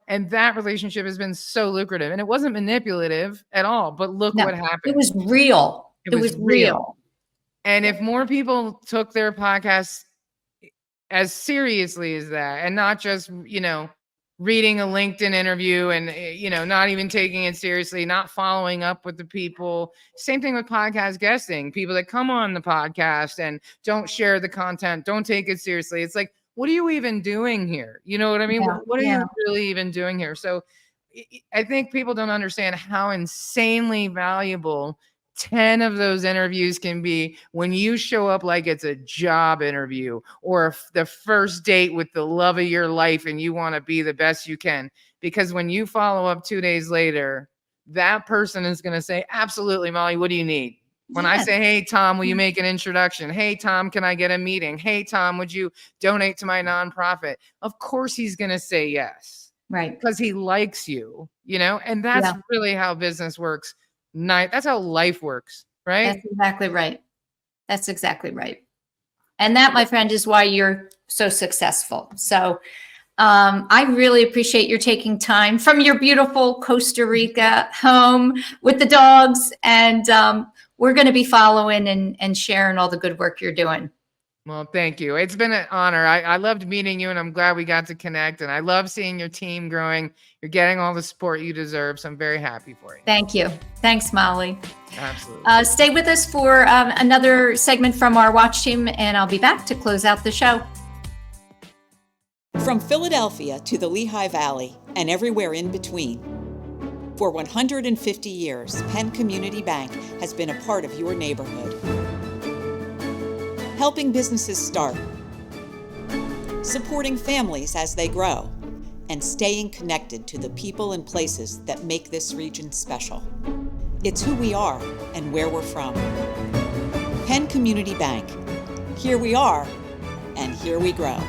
And that relationship has been so lucrative. And it wasn't manipulative at all. But look what happened. It was real. It was real. And if more people took their podcasts as seriously as that, and not just, reading a LinkedIn interview and, not even taking it seriously, not following up with the people. Same thing with podcast guesting. People that come on the podcast and don't share the content, don't take it seriously. It's like, what are you even doing here? You know what I mean? Yeah, What are you really even doing here? So I think people don't understand how insanely valuable 10 of those interviews can be when you show up like it's a job interview or the first date with the love of your life and you want to be the best you can. Because when you follow up 2 days later, that person is going to say, "Absolutely, Molly, what do you need?" When I say, "Hey, Tom, will you make an introduction? Hey, Tom, can I get a meeting? Hey, Tom, would you donate to my nonprofit?" Of course he's going to say yes. Right. Because he likes you, and that's really how business works. That's how life works, right? That's exactly right. That's exactly right. And that, my friend, is why you're so successful. So I really appreciate your taking time from your beautiful Costa Rica home with the dogs. And we're going to be following and sharing all the good work you're doing. Well, thank you. It's been an honor. I loved meeting you, and I'm glad we got to connect. And I love seeing your team growing. You're getting all the support you deserve, so I'm very happy for you. Thank you. Thanks, Molly. Absolutely. Stay with us for another segment from our watch team, and I'll be back to close out the show. From Philadelphia to the Lehigh Valley and everywhere in between. For 150 years, Penn Community Bank has been a part of your neighborhood. Helping businesses start, supporting families as they grow, and staying connected to the people and places that make this region special. It's who we are and where we're from. Penn Community Bank. Here we are, and here we grow.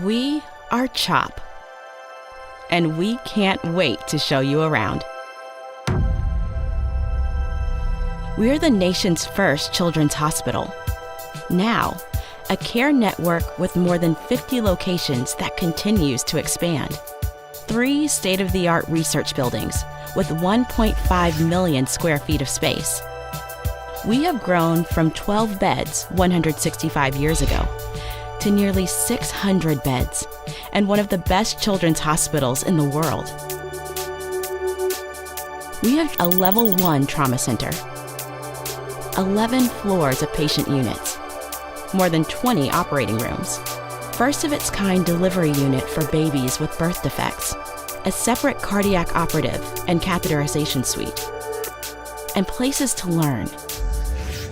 We are CHOP, and we can't wait to show you around. We're the nation's first children's hospital. Now, a care network with more than 50 locations that continues to expand. 3 state-of-the-art research buildings with 1.5 million square feet of space. We have grown from 12 beds 165 years ago to nearly 600 beds and one of the best children's hospitals in the world. We have a level 1 trauma center, 11 floors of patient units, more than 20 operating rooms, first of its kind delivery unit for babies with birth defects, a separate cardiac operative and catheterization suite, and places to learn,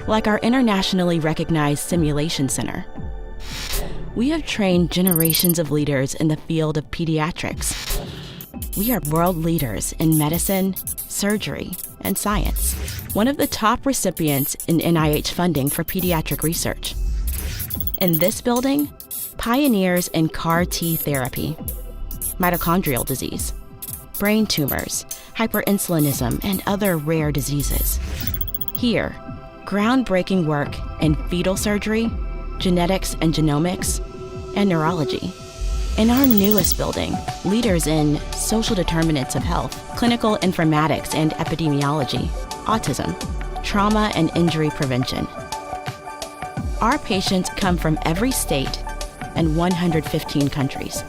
like our internationally recognized simulation center. We have trained generations of leaders in the field of pediatrics. We are world leaders in medicine, surgery, and science. One of the top recipients in NIH funding for pediatric research. In this building, pioneers in CAR T therapy, mitochondrial disease, brain tumors, hyperinsulinism, and other rare diseases. Here, groundbreaking work in fetal surgery, genetics and genomics, and neurology. In our newest building, leaders in social determinants of health, clinical informatics and epidemiology, autism, trauma and injury prevention. Our patients come from every state and 115 countries.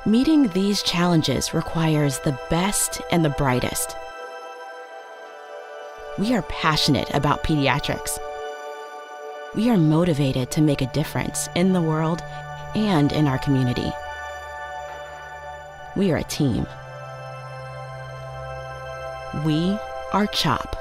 Meeting these challenges requires the best and the brightest. We are passionate about pediatrics. We are motivated to make a difference in the world and in our community. We are a team. We are CHOP.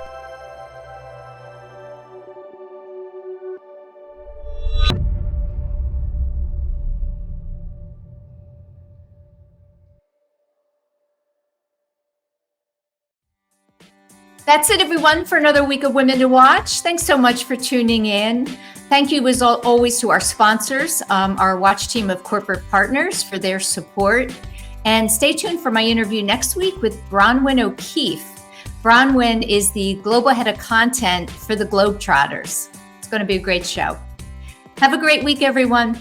That's it, everyone, for another week of Women to Watch. Thanks so much for tuning in. Thank you, as always, to our sponsors, our watch team of corporate partners for their support. And stay tuned for my interview next week with Bronwyn O'Keefe. Bronwyn is the global head of content for the Globetrotters. It's going to be a great show. Have a great week, everyone.